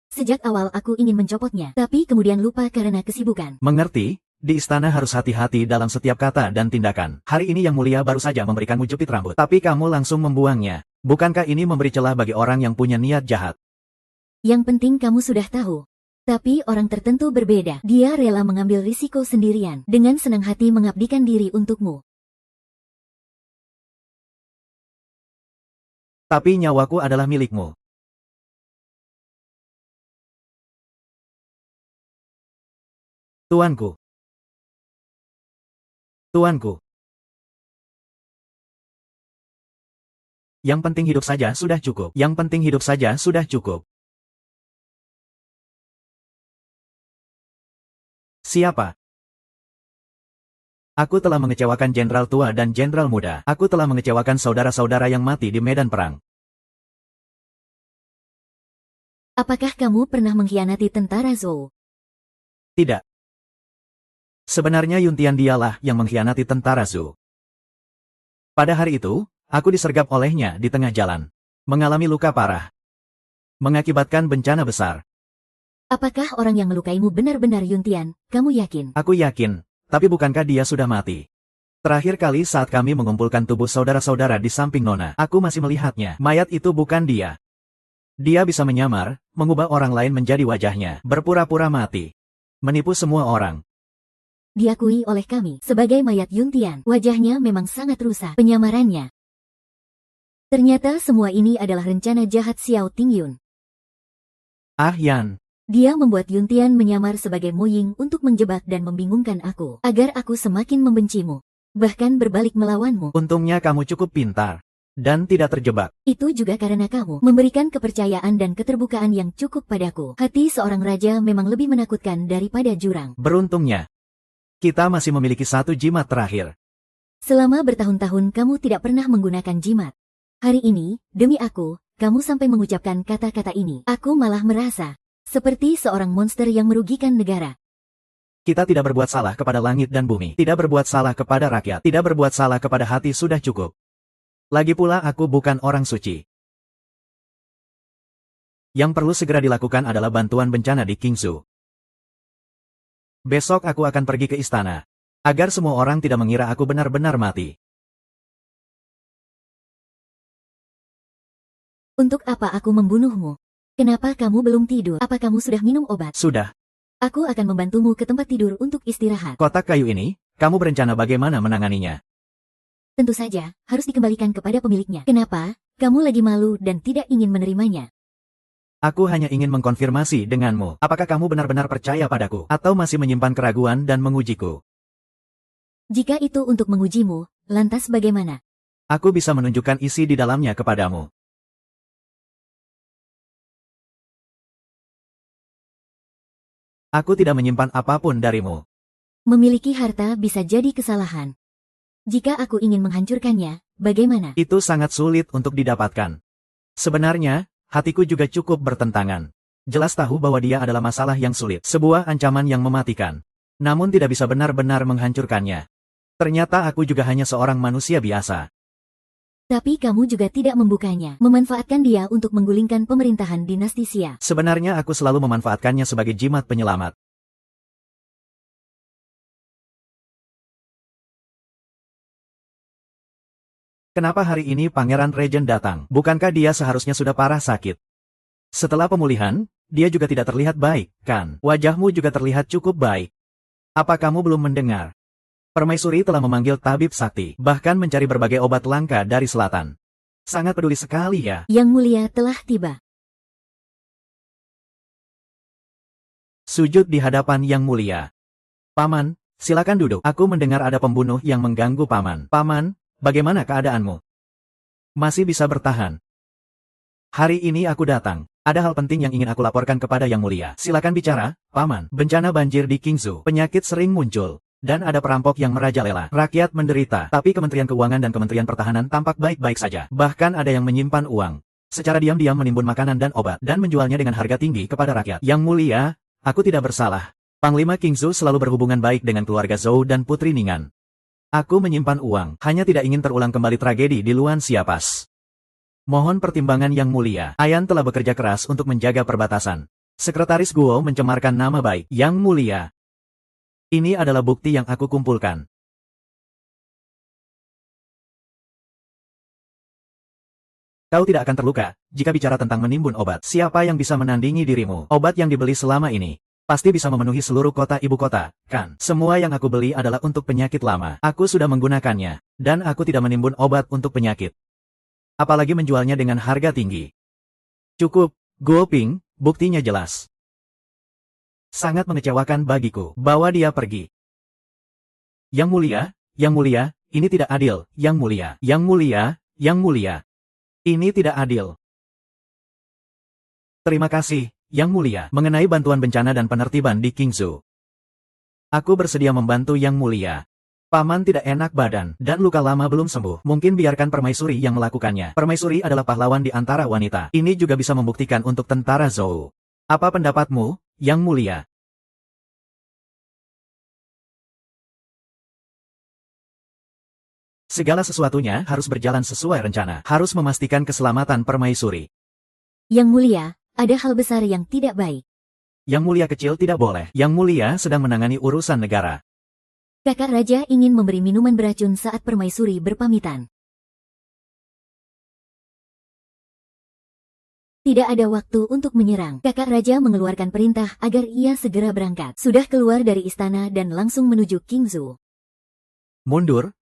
Sejak awal aku ingin mencopotnya, tapi kemudian lupa karena kesibukan. Mengerti? Di istana harus hati-hati dalam setiap kata dan tindakan. Hari ini Yang Mulia baru saja memberikanmu jepit rambut, tapi kamu langsung membuangnya. Bukankah ini memberi celah bagi orang yang punya niat jahat? Yang penting kamu sudah tahu. Tapi orang tertentu berbeda. Dia rela mengambil risiko sendirian, dengan senang hati mengabdikan diri untukmu. Tapi nyawaku adalah milikmu. Tuanku. Tuanku. Yang penting hidup saja sudah cukup. Yang penting hidup saja sudah cukup. Siapa? Aku telah mengecewakan jenderal tua dan jenderal muda. Aku telah mengecewakan saudara-saudara yang mati di medan perang. Apakah kamu pernah mengkhianati tentara Zhou? Tidak. Sebenarnya Yuntian dialah yang mengkhianati tentara Zhou. Pada hari itu, aku disergap olehnya di tengah jalan. Mengalami luka parah. Mengakibatkan bencana besar. Apakah orang yang melukaimu benar-benar Yuntian? Kamu yakin? Aku yakin, tapi bukankah dia sudah mati? Terakhir kali saat kami mengumpulkan tubuh saudara-saudara di samping Nona, aku masih melihatnya. Mayat itu bukan dia. Dia bisa menyamar, mengubah orang lain menjadi wajahnya, berpura-pura mati. Menipu semua orang. Diakui oleh kami sebagai mayat Yuntian. Wajahnya memang sangat rusak penyamarannya. Ternyata semua ini adalah rencana jahat Xiao Tingyun. Ah Yan. Dia membuat Yuntian menyamar sebagai Mo Ying untuk menjebak dan membingungkan aku, agar aku semakin membencimu, bahkan berbalik melawanmu. Untungnya kamu cukup pintar dan tidak terjebak. Itu juga karena kamu memberikan kepercayaan dan keterbukaan yang cukup padaku. Hati seorang raja memang lebih menakutkan daripada jurang. Beruntungnya, kita masih memiliki satu jimat terakhir. Selama bertahun-tahun kamu tidak pernah menggunakan jimat. Hari ini, demi aku, kamu sampai mengucapkan kata-kata ini. Aku malah merasa seperti seorang monster yang merugikan negara. Kita tidak berbuat salah kepada langit dan bumi. Tidak berbuat salah kepada rakyat. Tidak berbuat salah kepada hati sudah cukup. Lagi pula aku bukan orang suci. Yang perlu segera dilakukan adalah bantuan bencana di Qingzhou. Besok aku akan pergi ke istana, agar semua orang tidak mengira aku benar-benar mati. Untuk apa aku membunuhmu? Kenapa kamu belum tidur? Apa kamu sudah minum obat? Sudah. Aku akan membantumu ke tempat tidur untuk istirahat. Kotak kayu ini, kamu berencana bagaimana menanganinya? Tentu saja, harus dikembalikan kepada pemiliknya. Kenapa? Kamu lagi malu dan tidak ingin menerimanya. Aku hanya ingin mengkonfirmasi denganmu. Apakah kamu benar-benar percaya padaku? Atau masih menyimpan keraguan dan mengujiku? Jika itu untuk mengujimu, lantas bagaimana? Aku bisa menunjukkan isi di dalamnya kepadamu. Aku tidak menyimpan apapun darimu. Memiliki harta bisa jadi kesalahan. Jika aku ingin menghancurkannya, bagaimana? Itu sangat sulit untuk didapatkan. Sebenarnya, hatiku juga cukup bertentangan. Jelas tahu bahwa dia adalah masalah yang sulit, sebuah ancaman yang mematikan. Namun tidak bisa benar-benar menghancurkannya. Ternyata aku juga hanya seorang manusia biasa. Tapi kamu juga tidak membukanya, memanfaatkan dia untuk menggulingkan pemerintahan dinasti Xia. Sebenarnya aku selalu memanfaatkannya sebagai jimat penyelamat. Kenapa hari ini Pangeran Regent datang? Bukankah dia seharusnya sudah parah sakit? Setelah pemulihan, dia juga tidak terlihat baik, kan? Wajahmu juga terlihat cukup baik. Apa kamu belum mendengar? Permaisuri telah memanggil tabib sakti, bahkan mencari berbagai obat langka dari selatan. Sangat peduli sekali ya. Yang Mulia telah tiba. Sujud di hadapan Yang Mulia. Paman, silakan duduk. Aku mendengar ada pembunuh yang mengganggu Paman. Paman, bagaimana keadaanmu? Masih bisa bertahan? Hari ini aku datang. Ada hal penting yang ingin aku laporkan kepada Yang Mulia. Silakan bicara, Paman. Bencana banjir di Qingzhou. Penyakit sering muncul. Dan ada perampok yang merajalela. Rakyat menderita. Tapi Kementerian Keuangan dan Kementerian Pertahanan tampak baik-baik saja. Bahkan ada yang menyimpan uang. Secara diam-diam menimbun makanan dan obat. Dan menjualnya dengan harga tinggi kepada rakyat. Yang Mulia, aku tidak bersalah. Panglima Qingzhou selalu berhubungan baik dengan keluarga Zhou dan Putri Ningan. Aku menyimpan uang. Hanya tidak ingin terulang kembali tragedi di Luan Xiapas. Mohon pertimbangan Yang Mulia. Ayan telah bekerja keras untuk menjaga perbatasan. Sekretaris Guo mencemarkan nama baik Yang Mulia. Ini adalah bukti yang aku kumpulkan. Kau tidak akan terluka jika bicara tentang menimbun obat. Siapa yang bisa menandingi dirimu? Obat yang dibeli selama ini pasti bisa memenuhi seluruh kota ibu kota, kan? Semua yang aku beli adalah untuk penyakit lama. Aku sudah menggunakannya, dan aku tidak menimbun obat untuk penyakit. Apalagi menjualnya dengan harga tinggi. Cukup, Guo Ping, buktinya jelas. Sangat mengecewakan bagiku. Bawa dia pergi. Yang Mulia, ini tidak adil. Yang Mulia. Ini tidak adil. Terima kasih, Yang Mulia, mengenai bantuan bencana dan penertiban di Qingzhou. Aku bersedia membantu Yang Mulia. Paman tidak enak badan, dan luka lama belum sembuh. Mungkin biarkan Permaisuri yang melakukannya. Permaisuri adalah pahlawan di antara wanita. Ini juga bisa membuktikan untuk tentara Zhou. Apa pendapatmu, Yang Mulia? Segala sesuatunya harus berjalan sesuai rencana. Harus memastikan keselamatan Permaisuri. Yang Mulia, ada hal besar yang tidak baik. Yang Mulia kecil tidak boleh. Yang Mulia sedang menangani urusan negara. Kakak Raja ingin memberi minuman beracun saat Permaisuri berpamitan. Tidak ada waktu untuk menyerang. Kakak Raja mengeluarkan perintah agar ia segera berangkat. Sudah keluar dari istana dan langsung menuju Qingzhou. Mundur.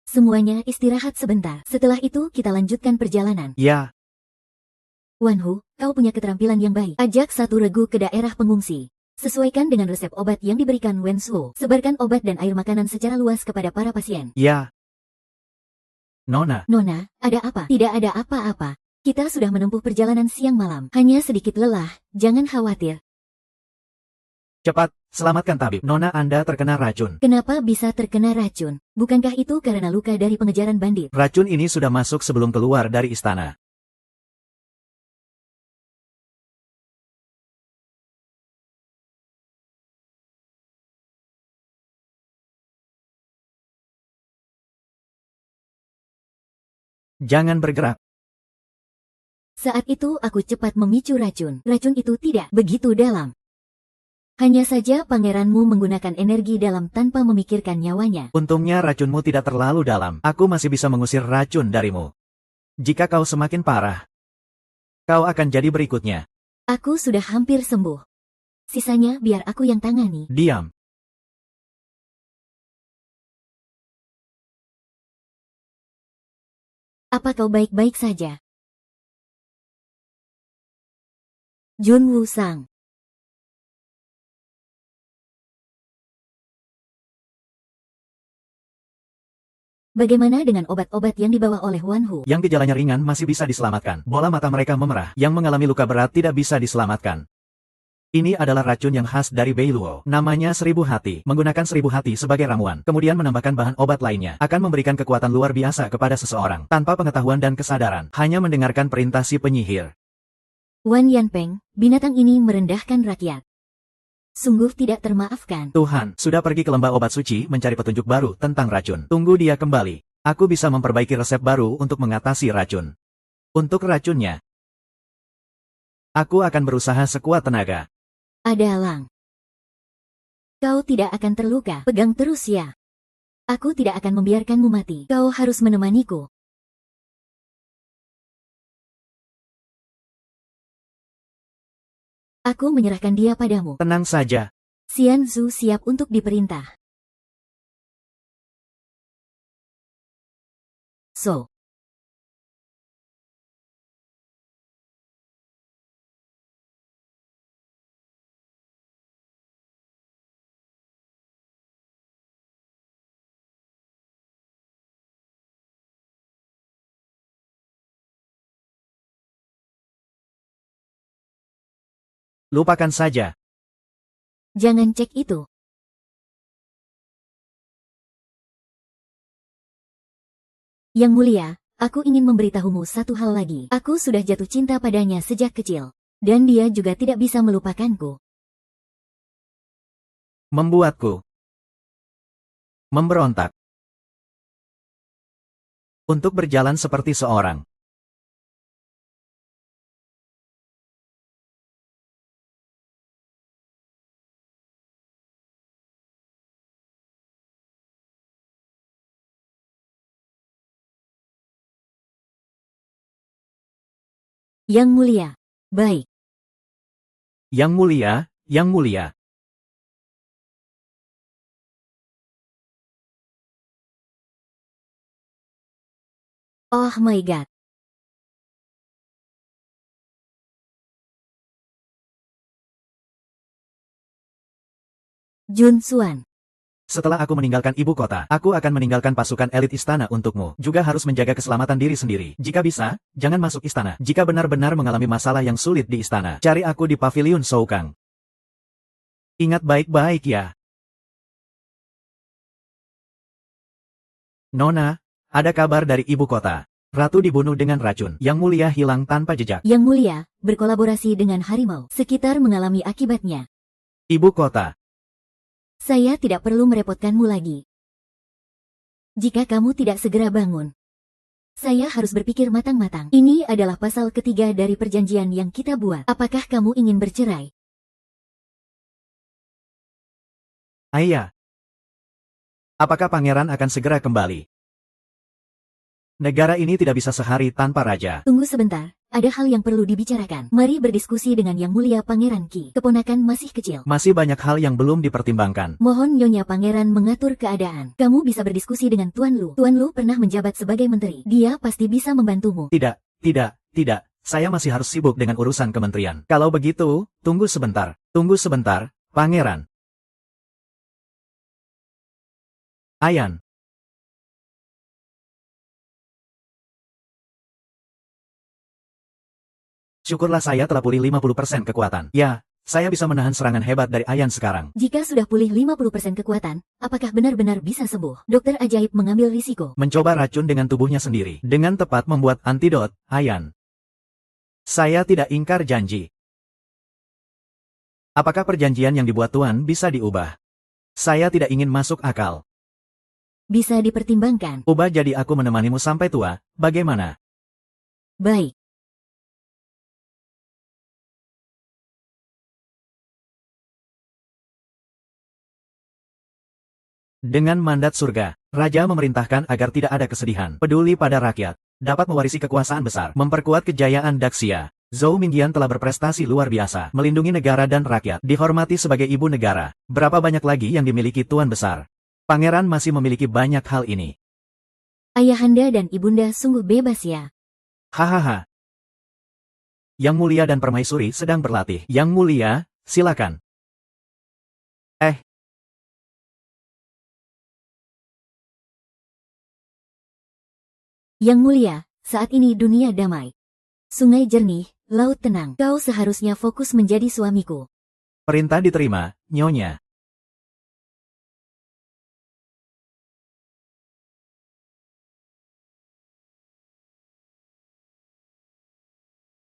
Semuanya istirahat sebentar. Setelah itu kita lanjutkan perjalanan. Ya. Wanhu, kau punya keterampilan yang baik. Ajak satu regu ke daerah pengungsi. Sesuaikan dengan resep obat yang diberikan Wen Suo. Sebarkan obat dan air makanan secara luas kepada para pasien. Ya. Nona, ada apa? Tidak ada apa-apa. Kita sudah menempuh perjalanan siang malam. Hanya sedikit lelah, jangan khawatir. cepat, selamatkan tabib. Nona Anda terkena racun. Kenapa bisa terkena racun? Bukankah itu karena luka dari pengejaran bandit? Racun ini sudah masuk sebelum keluar dari istana. Jangan bergerak. Saat itu aku cepat memicu racun. Racun itu tidak begitu dalam. Hanya saja pangeranmu menggunakan energi dalam tanpa memikirkan nyawanya. Untungnya racunmu tidak terlalu dalam. Aku masih bisa mengusir racun darimu. Jika kau semakin parah, kau akan jadi berikutnya. Aku sudah hampir sembuh. Sisanya biar aku yang tangani. Diam. Apa kau baik-baik saja? Jun Wusang. Bagaimana dengan obat-obat yang dibawa oleh Wanhu? Yang gejalanya ringan masih bisa diselamatkan. Bola mata mereka memerah. Yang mengalami luka berat tidak bisa diselamatkan. Ini adalah racun yang khas dari Beiluo. Namanya 1000 hati. Menggunakan 1000 hati sebagai ramuan, kemudian menambahkan bahan obat lainnya, akan memberikan kekuatan luar biasa kepada seseorang, tanpa pengetahuan dan kesadaran, hanya mendengarkan perintah si penyihir. Wan Yanpeng, binatang ini merendahkan rakyat. Sungguh tidak termaafkan. Tuhan, sudah pergi ke lembah obat suci mencari petunjuk baru tentang racun. Tunggu dia kembali. Aku bisa memperbaiki resep baru untuk mengatasi racun. Untuk racunnya, aku akan berusaha sekuat tenaga. Adalang. Kau tidak akan terluka. Pegang terus ya. Aku tidak akan membiarkanmu mati. Kau harus menemaniku. Aku menyerahkan dia padamu. Tenang saja. Xian Zhu siap untuk diperintah. So. Lupakan saja. Jangan cek itu. Yang mulia, aku ingin memberitahumu satu hal lagi. Aku sudah jatuh cinta padanya sejak kecil. Dan dia juga tidak bisa melupakanku. Membuatku memberontak untuk berjalan seperti seorang. Yang mulia. Baik. Yang mulia, yang mulia. Oh my god. Jun Suan. Setelah aku meninggalkan ibu kota, aku akan meninggalkan pasukan elit istana untukmu. Juga harus menjaga keselamatan diri sendiri. Jika bisa, jangan masuk istana. Jika benar-benar mengalami masalah yang sulit di istana, cari aku di pavilion Soukang. Ingat baik-baik ya. Nona, ada kabar dari ibu kota. Ratu dibunuh dengan racun. Yang mulia hilang tanpa jejak. Yang mulia, berkolaborasi dengan harimau. Sekitar mengalami akibatnya. Ibu kota. Saya tidak perlu merepotkanmu lagi. Jika kamu tidak segera bangun, saya harus berpikir matang-matang. Ini adalah pasal ketiga dari perjanjian yang kita buat. Apakah kamu ingin bercerai? Ayah. Apakah pangeran akan segera kembali? Negara ini tidak bisa sehari tanpa raja. Tunggu sebentar, ada hal yang perlu dibicarakan. Mari berdiskusi dengan Yang Mulia Pangeran Qi. Keponakan masih kecil. Masih banyak hal yang belum dipertimbangkan. Mohon Nyonya Pangeran mengatur keadaan. Kamu bisa berdiskusi dengan Tuan Lu. Tuan Lu pernah menjabat sebagai menteri. Dia pasti bisa membantumu. Tidak. Saya masih harus sibuk dengan urusan kementerian. Kalau begitu, tunggu sebentar, Pangeran. Ayan. Syukurlah saya telah pulih 50% kekuatan. Ya, saya bisa menahan serangan hebat dari Ayan sekarang. Jika sudah pulih 50% kekuatan, apakah benar-benar bisa sembuh? Dokter ajaib mengambil risiko. Mencoba racun dengan tubuhnya sendiri. Dengan tepat membuat antidot, Ayan. Saya tidak ingkar janji. Apakah perjanjian yang dibuat Tuan bisa diubah? Saya tidak ingin masuk akal. Bisa dipertimbangkan. Ubah jadi aku menemanimu sampai tua, bagaimana? Baik. Dengan mandat surga, Raja memerintahkan agar tidak ada kesedihan, peduli pada rakyat, dapat mewarisi kekuasaan besar, memperkuat kejayaan Daxia. Zhou Mingyan telah berprestasi luar biasa, melindungi negara dan rakyat, dihormati sebagai ibu negara. Berapa banyak lagi yang dimiliki Tuan Besar? Pangeran masih memiliki banyak hal ini. Ayahanda dan ibunda sungguh bebas ya. Hahaha. Yang Mulia dan Permaisuri sedang berlatih. Yang Mulia, silakan. Yang Mulia, saat ini dunia damai. Sungai jernih, laut tenang. Kau seharusnya fokus menjadi suamiku. Perintah diterima, Nyonya.